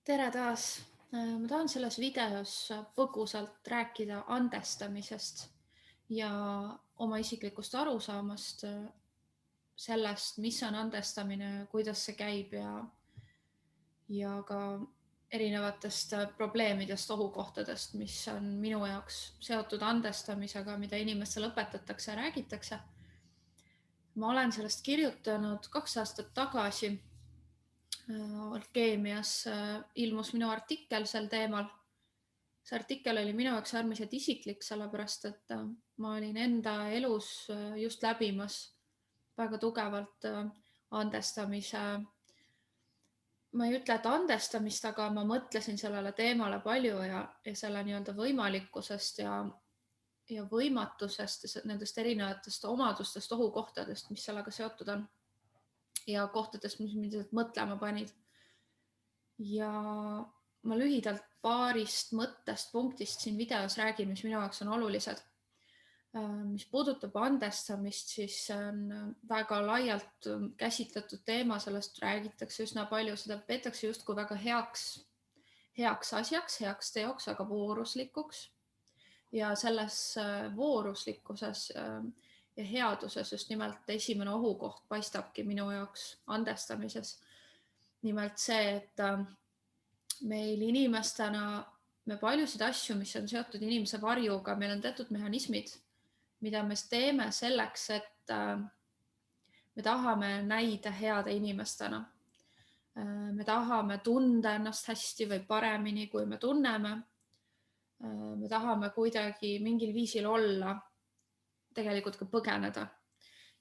Tere taas! Ma tahan selles videos põgusalt rääkida andestamisest ja oma isiklikust arusaamast sellest, mis on andestamine, kuidas see käib ja ka erinevatest probleemidest, ohukohtadest, mis on minu jaoks seotud andestamisega, mida inimestele õpetatakse ja räägitakse. Ma olen sellest kirjutanud 2 aastat tagasi. Alkeemias ilmus minu artikkel sel teemal. See artikkel oli minu jaoks äärmiselt isiklik, sellepärast et ma olin enda elus just läbimas väga tugevalt andestamise. Ma ei ütle, et andestamist, aga ma mõtlesin sellele teemale palju ja selle nii-öelda võimalikkusest ja võimatusest ja nendest erinevatest omadustest, ohukohtadest, mis sellega seotud on ja kohtadest, mis mind mõtlema panid. Ja ma lühidalt paarist mõttest punktist siin videos räägin, mis minu jaoks on olulised. Mis puudutab andestamist, siis see on väga laialt käsitletud teema, sellest räägitakse üsna palju, seda peetakse justkui väga heaks asjaks, heaks teoks, aga vooruslikuks. Ja selles vooruslikkuses ja headuses just nimelt esimene ohukoht paistabki minu jaoks andestamises. Nimelt see, et meil inimestena me paljusid asju, mis on seotud inimese varjuga, meil on teatud mehhanismid, mida me teeme selleks, et me tahame näida heade inimestena. Me tahame tunda ennast hästi või paremini, kui me tunneme. Me tahame kuidagi mingil viisil olla, tegelikult ka põgeneda.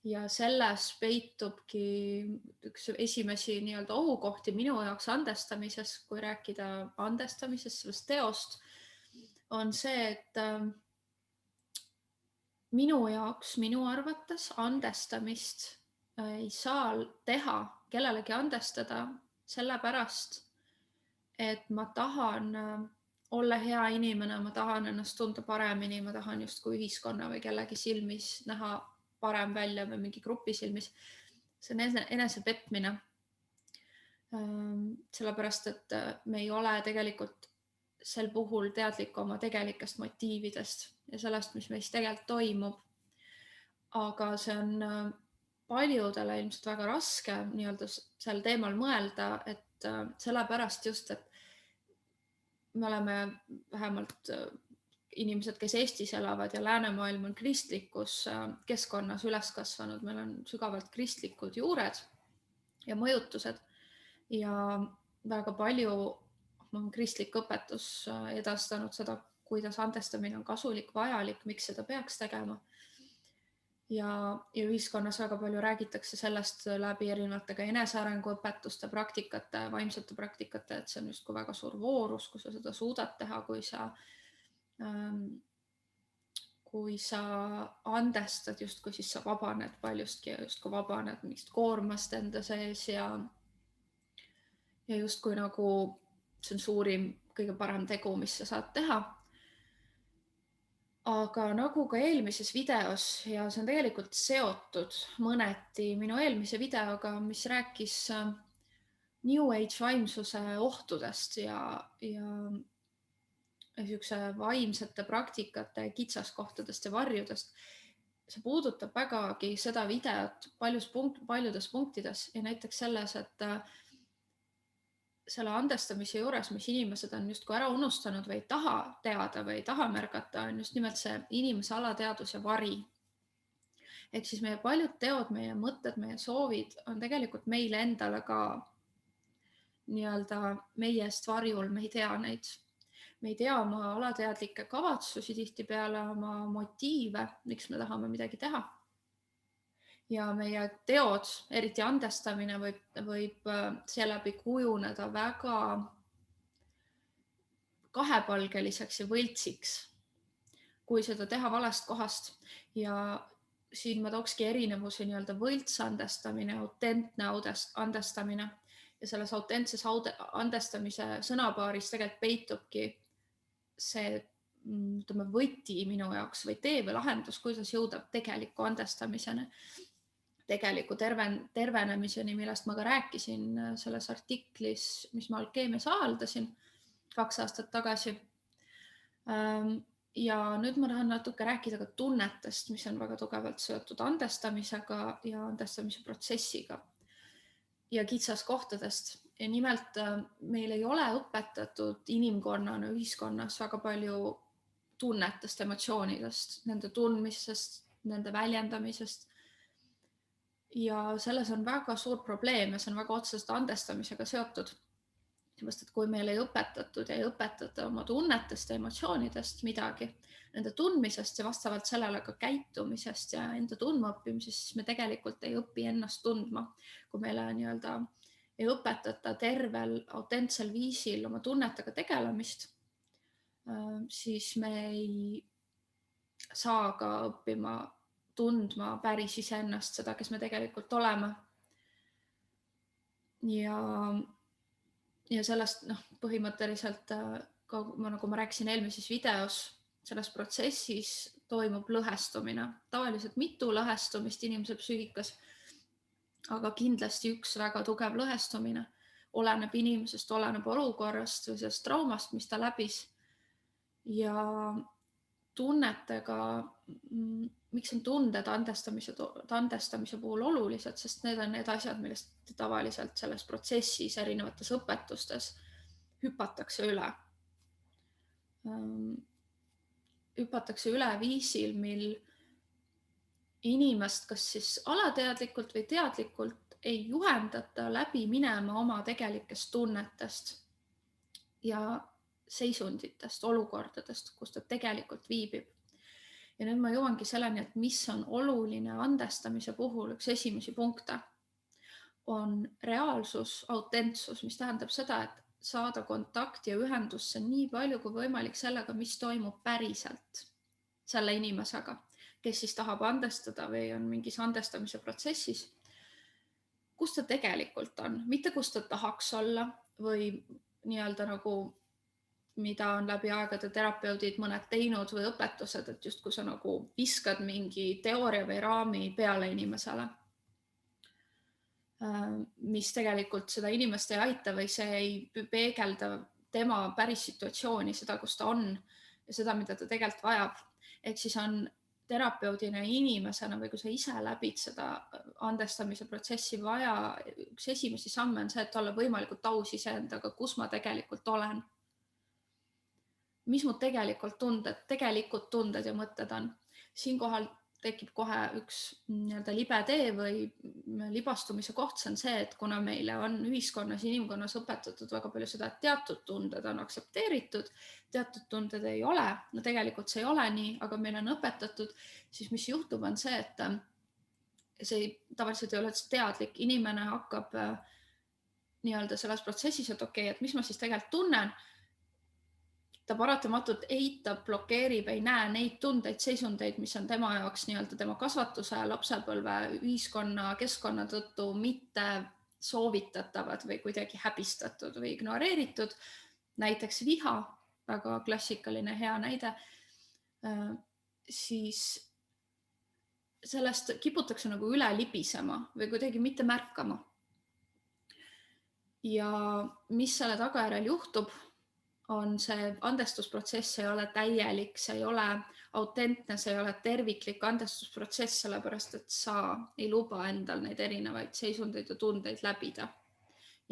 Ja selles peitubki üks esimesi nii-öelda ohukohti minu jaoks andestamises, kui rääkida andestamisest, sellest teost, on see, et minu jaoks, minu arvates andestamist ei saa teha, kellelegi andestada sellepärast, et ma tahan olla hea inimene, ma tahan ennast tunda paremini, ma tahan justkui ühiskonna või kellegi silmis näha parem välja või mingi grupi silmis. See on enesepetmine. Sellepärast, et me ei ole tegelikult sel puhul teadlik oma tegelikest motiividest ja sellest, mis meis tegelikult toimub. Aga see on paljudele ilmselt väga raske nii-öelda sel teemal mõelda, et sellepärast just, et me oleme vähemalt inimesed, kes Eestis elavad ja läänemaailm on kristlikus keskkonnas üles kasvanud. Meil on sügavalt kristlikud juured ja mõjutused ja väga palju on kristlik õpetus edastanud seda, kuidas andestamine on kasulik, vajalik, miks seda peaks tegema. Ja ühiskonnas väga palju räägitakse sellest läbi erinevate ka enesearengu õpetuste, praktikate, vaimsete praktikate, et see on justkui väga suur voorus, kui sa seda suudad teha, kui sa andestad justkui, siis sa vabaned paljustki ja justkui vabaned mingist koormast enda sees ja justkui nagu see on suurim, kõige parem tegu, mis sa saad teha. Aga nagu ka eelmises videos ja see on tegelikult seotud mõneti minu eelmise videoga, mis rääkis New Age vaimsuse ohtudest ja niisuguse vaimsete praktikate kitsaskohtadest ja varjudest. See puudutab vägagi seda videot paljudes punktides ja näiteks selles, et selle andestamise juures, mis inimesed on justkui ära unustanud või ei taha teada või ei taha märgata, on just nimelt see inimese alateadus ja vari. Ehk siis meie paljud teod, meie mõtted, meie soovid on tegelikult meile endale ka nii-öelda meie eest varjul, me ei tea neid. Me ei tea oma alateadlikke kavatsusi tihtipeale, oma motiive, miks me tahame midagi teha. Ja meie teod, eriti andestamine võib seeläbi kujuneda väga kahepalgeliseks ja võltsiks, kui seda teha valest kohast. Ja siin ma tookski erinevusi nii-öelda võltsandestamine, autentne andestamine ja selles autentses andestamise sõnapaaris tegelikult peitubki see võti minu jaoks või tee või lahendus, kuidas jõuda tegeliku andestamiseni. tegeliku tervenemiseni, millest ma ka rääkisin selles artiklis, mis ma Alkeemias avaldasin 2 aastat tagasi. Ja nüüd ma tahan natuke rääkida ka tunnetest, mis on väga tugevalt seotud andestamisega ja andestamise protsessiga ja kitsaskohtadest. Ja nimelt meil ei ole õpetatud inimkonnana, ühiskonnas väga palju tunnetest, emotsioonidest, nende tundmisest, nende väljendamisest. Ja selles on väga suur probleem ja see on väga otseselt andestamisega seotud. Sest et kui meil ei õpetatud ja ei õpetata oma tunnetest ja emotsioonidest midagi, nende tundmisest ja vastavalt sellele ka käitumisest ja enda tundmaõppimisest, siis me tegelikult ei õpi ennast tundma. Kui meile ei õpetata tervel, autentsel viisil oma tunnetega tegelemist, siis me ei saa ka õppima tundma päris iseennast, seda, kes me tegelikult oleme. Ja sellest põhimõtteliselt, nagu ma rääkisin eelmises videos, selles protsessis toimub lõhestumine. Tavaliselt mitu lõhestumist inimese psüühikas, aga kindlasti üks väga tugev lõhestumine oleneb inimesest, oleneb olukorrast või sellest traumast, mis ta läbis. Ja tunnetega, miks on tunded andestamise puhul olulised, sest need on need asjad, millest tavaliselt selles protsessis erinevates õpetustes hüpatakse üle. Hüpatakse üle viisil, mil inimest kas siis alateadlikult või teadlikult ei juhendata läbi minema oma tegelikest tunnetest ja seisunditest, olukordadest, kus ta tegelikult viibib. Ja nüüd ma jõuangi selleni, et mis on oluline andestamise puhul, üks esimesi punkte on reaalsus, autentsus, mis tähendab seda, et saada kontakti ja ühendusse nii palju kui võimalik sellega, mis toimub päriselt selle inimesega, kes siis tahab andestada või on mingis andestamise protsessis, kus ta tegelikult on, mitte kus ta tahaks olla või nagu mida on läbi aegade terapeudid mõned teinud või õpetused, et just kui sa nagu viskad mingi teooria või raami peale inimesele, mis tegelikult seda inimest ei aita või see ei peegelda tema päris situatsiooni, seda, kus ta on ja seda, mida ta tegelikult vajab. Ehk siis on terapeudina inimesena või kui sa ise läbid seda andestamise protsessi vaja, üks esimesi samme on see, et olla võimalikult aus iseendaga, kus ma tegelikult olen. Mis mu tegelikult tunded ja mõtted on. Siinkohal tekib kohe üks libe tee või libastumise koht, see on see, et kuna meile on ühiskonnas, inimkonnas õpetatud väga palju seda, et teatud tunded on aktsepteeritud, teatud tunded ei ole, no tegelikult see ei ole nii, aga meil on õpetatud, siis mis juhtub on see, et see tavaliselt ei ole teadlik, inimene hakkab selles protsessis, et okei, et mis ma siis tegelikult tunnen, ta paratamatult eitab, blokeerib, ei näe neid tundeid, seisundeid, mis on tema jaoks tema kasvatuse, lapsepõlve, ühiskonna, keskkonna tõttu mitte soovitatavad või kuidagi häbistatud või ignoreeritud. Näiteks viha, väga klassikaline hea näide, siis sellest kiputakse nagu üle libisema või kuidagi mitte märkama. Ja mis selle tagajärjel juhtub, on see andestusprotsess ei ole täielik, see ei ole autentne, see ei ole terviklik andestusprotsess, sellepärast et sa ei luba endal neid erinevaid seisundeid ja tundeid läbida.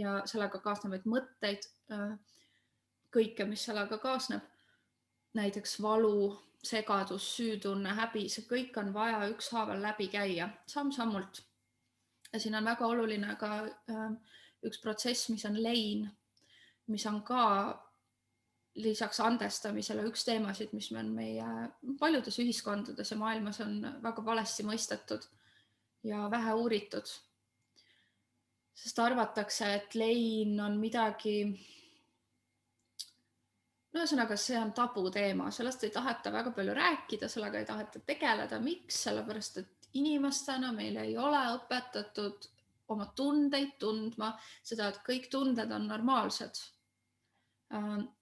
Ja sellega kaasnevaid mõtteid, kõike, mis sellega kaasneb, näiteks valu, segadus, süütunne, häbi, see kõik on vaja ükshaaval läbi käia, samm-sammult. Ja siin on väga oluline ka üks protsess, mis on lein, mis on ka lisaks andestamisele üks teemasid, mis on meie paljudes ühiskondades ja maailmas on väga valesti mõistetud ja vähe uuritud. Sest arvatakse, et lein on midagi, ühesõnaga see on tabuteema, sellest ei taheta väga palju rääkida, sellega ei taheta tegeleda. Miks? Sellepärast, et inimestena meil ei ole õpetatud oma tundeid tundma, seda, et kõik tunded on normaalsed.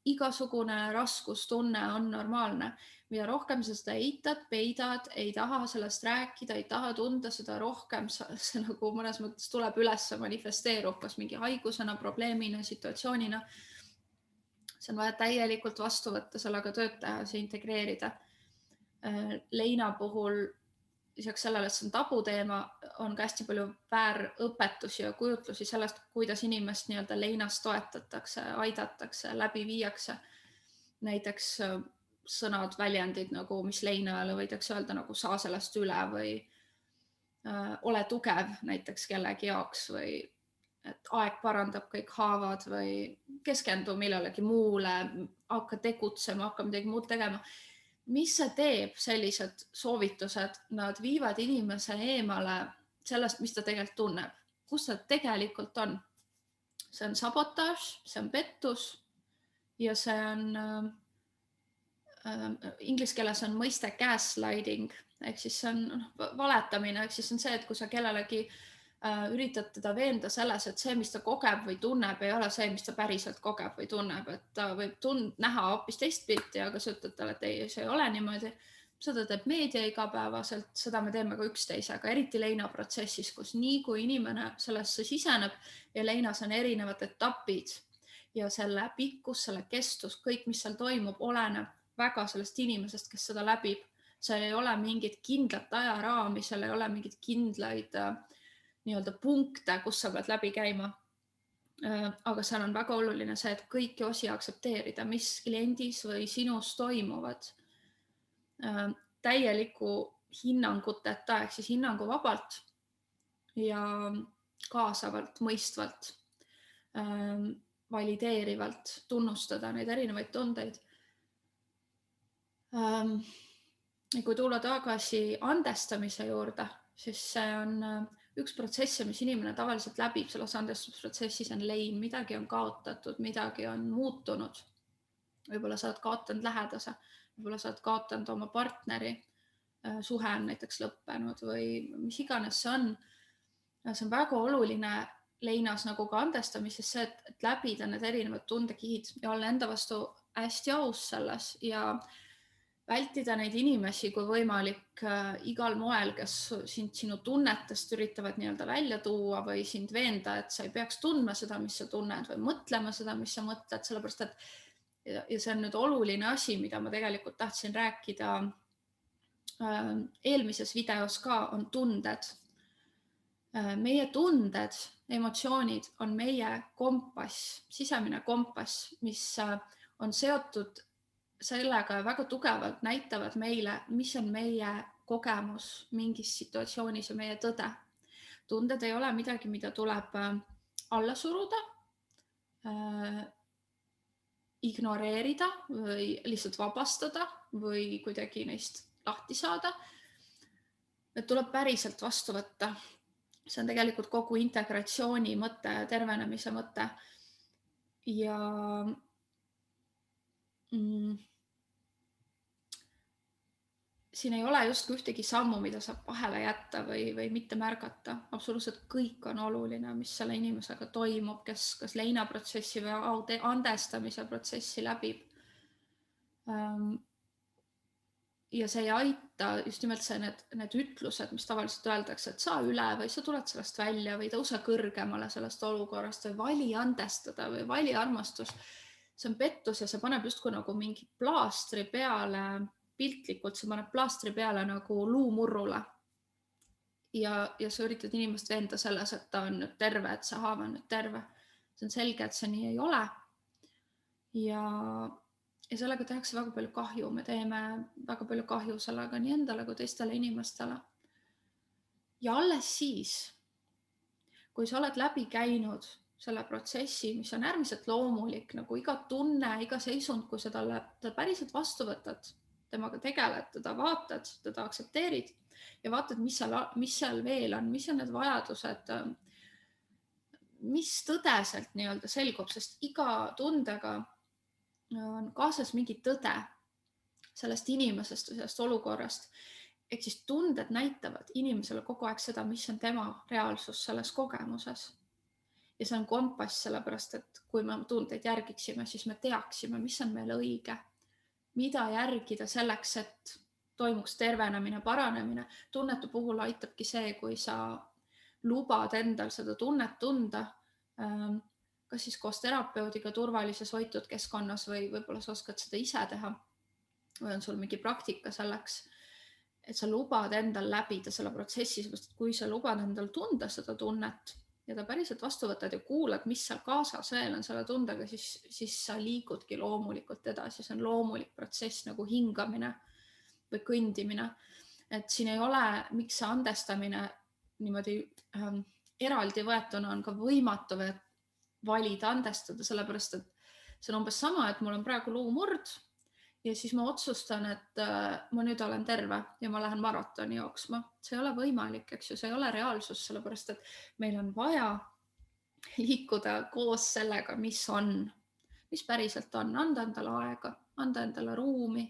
Igasugune raskustunne on normaalne. Mida rohkem sa seda eitad, peidad, ei taha sellest rääkida, ei taha tunda, seda rohkem see nagu mõnes mõttes tuleb üles, manifesteerub kas mingi haigusena, probleemina, situatsioonina. See on vaja täielikult vastu võtta, sellega tööd teha, see integreerida. Leina puhul lisaks sellele, et see on tabuteema, on ka hästi palju väärõpetusi ja kujutlusi sellest, kuidas inimest nii-öelda leinas toetatakse, aidatakse, läbi viiakse. Näiteks sõnad, väljendid, nagu mis leina ajal võidakse öelda, nagu saa sellest üle või ole tugev näiteks kellegi jaoks või et aeg parandab kõik haavad või keskendu millelegi muule, hakka tegutsema, hakka midagi muud tegema. Mis see teeb, sellised soovitused, nad viivad inimese eemale sellest, mis ta tegelikult tunneb, kus ta tegelikult on. See on sabotaaž, see on pettus ja see on inglise keeles on mõiste gaslighting, ehk siis see on valetamine, ehk siis on see, et kui sa kellelegi üritad teda veenda selles, et see, mis ta kogeb või tunneb, ei ole see, mis ta päriselt kogeb või tunneb, et ta võib näha hoopis teist pilti, aga sa ütled talle, et ei, see ei ole niimoodi. Seda teeb meedia igapäevaselt, seda me teeme ka üksteisega, eriti leina protsessis, kus nii kui inimene sellesse siseneb ja leinas on erinevad etapid ja selle pikkus, selle kestus, kõik, mis seal toimub, oleneb väga sellest inimesest, kes seda läbib. Seal ei ole mingit kindlat ajaraami, seal ei ole mingit kindlaid nii-öelda punkte, kus sa pead läbi käima. Aga seal on väga oluline see, et kõiki osi aktsepteerida, mis kliendis või sinus toimuvad. Täieliku hinnanguteta, ehk siis hinnanguvabalt ja kaasavalt, mõistvalt, valideerivalt tunnustada neid erinevaid tundeid. Kui tulla tagasi andestamise juurde, siis see on üks protsess, mis inimene tavaliselt läbib selles andestusprotsessis on lein, midagi on kaotatud, midagi on muutunud. Võib-olla sa oled kaotanud lähedase, võib-olla sa oled kaotanud oma partneri, suhe on näiteks lõppenud või mis iganes see on. See on väga oluline leinas nagu ka andestamises see, et läbida need erinevad tundekihid ja olla enda vastu hästi aus selles ja vältida neid inimesi kui võimalik igal moel, kes sinu tunnetest üritavad nii-öelda välja tuua või sind veenda, et sa ei peaks tundma seda, mis sa tunned või mõtlema seda, mis sa mõtled, sellepärast et ja see on nüüd oluline asi, mida ma tegelikult tahtsin rääkida eelmises videos ka, on tunded. Meie tunded, emotsioonid on meie kompass, sisemine kompass, mis on seotud sellega väga tugevalt näitavad meile, mis on meie kogemus mingis situatsioonis ja meie tõde. Tunded ei ole midagi, mida tuleb alla suruda, ignoreerida või lihtsalt vabastada või kuidagi neist lahti saada. Need tuleb päriselt vastu võtta. See on tegelikult kogu integratsiooni mõte, tervenemise mõte. Ja siin ei ole justkui ühtegi sammu, mida saab vahele jätta või mitte märgata. Absoluutselt kõik on oluline, mis selle inimesega toimub, kes kas leinaprotsessi või andestamise protsessi läbib. Ja see ei aita just nimelt need ütlused, mis tavaliselt öeldakse, et saa üle või sa tuled sellest välja või tõuse kõrgemale sellest olukorrast või vali andestada või vali armastus. See on pettus ja see paneb justkui nagu mingi plaastri peale, piltlikult see paneb plaastri peale nagu luumurrule. Ja sa üritad inimest veenda selles, et ta on nüüd terve, et see haav on nüüd terve. See on selge, et see nii ei ole. Ja sellega tehakse väga palju kahju. Me teeme väga palju kahju sellega nii endale kui teistele inimestele. Ja alles siis, kui sa oled läbi käinud selle protsessi, mis on äärmiselt loomulik, nagu iga tunne, iga seisund, kui sa talle päriselt vastu võtad, temaga tegeled, teda vaatad, teda aktsepteerid ja vaatad, mis seal veel on, mis on need vajadused, mis tõdeselt nii-öelda selgub, sest iga tundega on kaasas mingi tõde sellest inimesest või sellest olukorrast. Ehk siis tunded näitavad inimesele kogu aeg seda, mis on tema reaalsus selles kogemuses. ja see on kompass, sellepärast et kui me tundeid järgiksime, siis me teaksime, mis on meile õige, mida järgida selleks, et toimuks tervenemine, paranemine. Tunnete puhul aitabki see, kui sa lubad endal seda tunnet tunda, kas siis koos terapeudiga turvalises hoitud keskkonnas või võib-olla sa oskad seda ise teha või on sul mingi praktika selleks, et sa lubad endal läbida selle protsessi, sest kui sa lubad endal tunda seda tunnet ja ta päriselt vastu võtad ja kuulad, mis seal kaasas veel on selle tundega, siis sa liigudki loomulikult edasi. See on loomulik protsess nagu hingamine või kõndimine. Et siin ei ole, miks see andestamine niimoodi eraldi võetuna on ka võimatu või valida andestada, sellepärast et see on umbes sama, et mul on praegu luumurd ja siis ma otsustan, et ma nüüd olen terve ja ma lähen maratoni jooksma. See ei ole võimalik, eks ju, see ei ole reaalsus, sellepärast et meil on vaja liikuda koos sellega, mis on, mis päriselt on, anda endale aega, anda endale ruumi,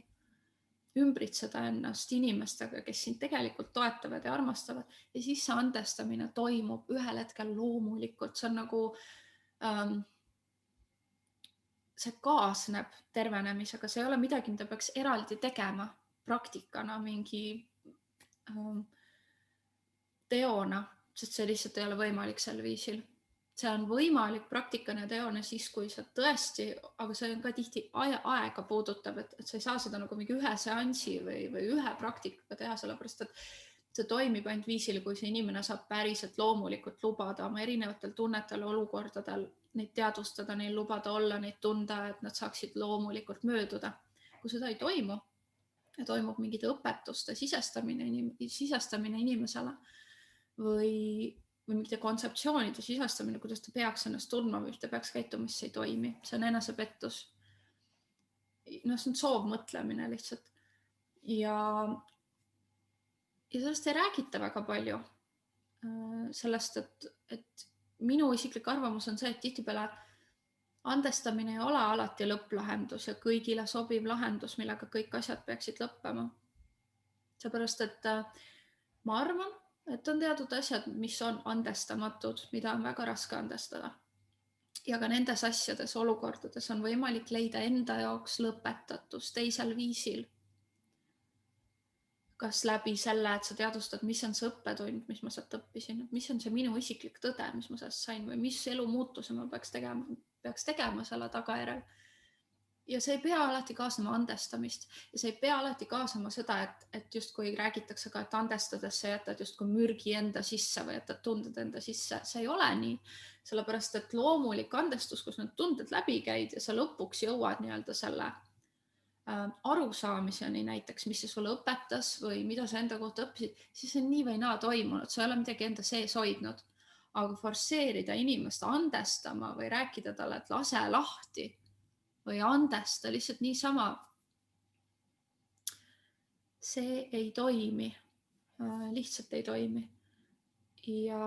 ümbritseda ennast inimestega, kes sind tegelikult toetavad ja armastavad ja siis see andestamine toimub ühel hetkel loomulikult. See on nagu see kaasneb tervenemisega, see ei ole midagi, mida peaks eraldi tegema praktikana mingi teona, sest see lihtsalt ei ole võimalik sel viisil. See on võimalik praktikana ja teona siis, kui sa tõesti, aga see on ka tihti aega puudutab, et sa ei saa seda nagu mingi ühe seansi või ühe praktikaga teha, sellepärast et see toimib ainult viisil, kui see inimene saab päriselt loomulikult lubada oma erinevatel tunnetel, olukordadel neid teadvustada, neil lubada olla, neid tunda, et nad saaksid loomulikult mööduda. Kui seda ei toimu ja toimub mingite õpetuste sisestamine inimesele või mingite kontseptsioonide sisestamine, kuidas ta peaks ennast tundma või ta peaks käituma, mis ei toimi. See on enesepettus. No, see on soovmõtlemine lihtsalt. Ja sellest ei räägita väga palju. Sellest, et minu isiklik arvamus on see, et tihtipeale andestamine ei ole alati lõpplahendus ja kõigile sobiv lahendus, millega kõik asjad peaksid lõppema. Seepärast, et ma arvan, et on teatud asjad, mis on andestamatud, mida on väga raske andestada. Ja ka nendes asjades, olukordades on võimalik leida enda jaoks lõpetatus teisel viisil. Kas läbi selle, et sa teadvustad, mis on see õppetund, mis ma sealt õppisin, mis on see minu isiklik tõde, mis ma sellest sain või mis elumuutuse ma peaks tegema selle tagajärjel. Ja see ei pea alati kaasama andestamist ja see ei pea alati kaasama seda, et justkui räägitakse ka, et andestades sa jätad justkui mürgi enda sisse või jätad tunded enda sisse. See ei ole nii, sellepärast et loomulik andestus, kus need tunded läbi käid ja sa lõpuks jõuad nii-öelda selle arusaamiseni näiteks, mis see sulle õpetas või mida sa enda kohta õppisid, siis see on nii või naa toimunud, sa ei ole midagi enda sees hoidnud. Aga forsseerida inimest andestama või rääkida talle, et lase lahti või andesta lihtsalt niisama, see ei toimi. Lihtsalt ei toimi. Ja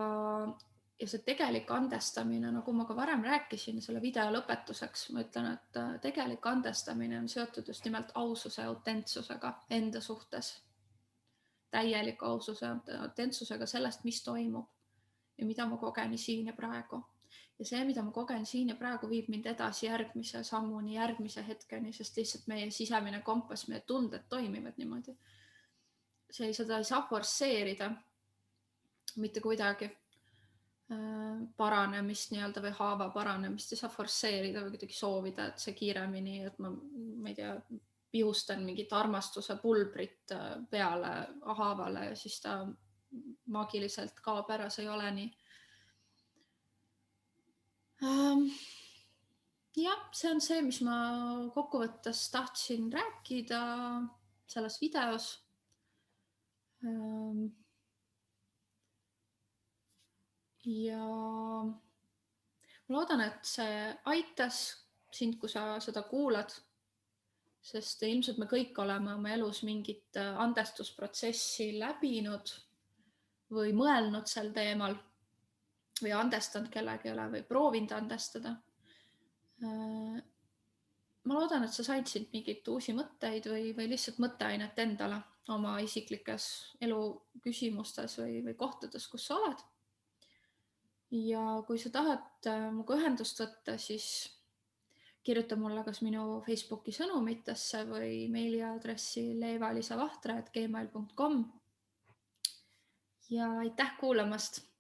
see tegelik andestamine, nagu ma ka varem rääkisin, selle video lõpetuseks, ma ütlen, et tegelik andestamine on seotud just nimelt aususe ja autentsusega enda suhtes. Täieliku aususe ja autentsusega sellest, mis toimub ja mida ma kogen siin ja praegu. Ja see, mida ma kogen siin ja praegu, viib mind edasi järgmise sammuni, järgmise hetkeni, sest lihtsalt meie sisemine kompass, meie tunded toimivad niimoodi. Seda ei saa forsseerida mitte kuidagi. Paranemist nii-öelda või haava paranemist ei saa forsseerida või kuidagi soovida, et see kiiremini, et ma ei tea, pihustan mingit armastuse pulbrit peale haavale ja siis ta maagiliselt kaob ära, see ei ole nii. Jah, see on see, mis ma kokkuvõttes tahtsin rääkida selles videos. Ja ma loodan, et see aitas sind, kui sa seda kuulad, sest ilmselt me kõik oleme oma elus mingit andestusprotsessi läbinud või mõelnud sel teemal või andestanud kellegile või proovinud andestada. Ma loodan, et sa said siit mingit uusi mõtteid või lihtsalt mõtteainet endale oma isiklikes elu küsimustes või kohtades, kus sa oled. ja kui sa tahad minuga ühendust võtta, siis kirjuta mulle kas minu Facebooki sõnumitesse või meiliaadressi leevalisavahtra@gmail.com. Ja aitäh kuulamast!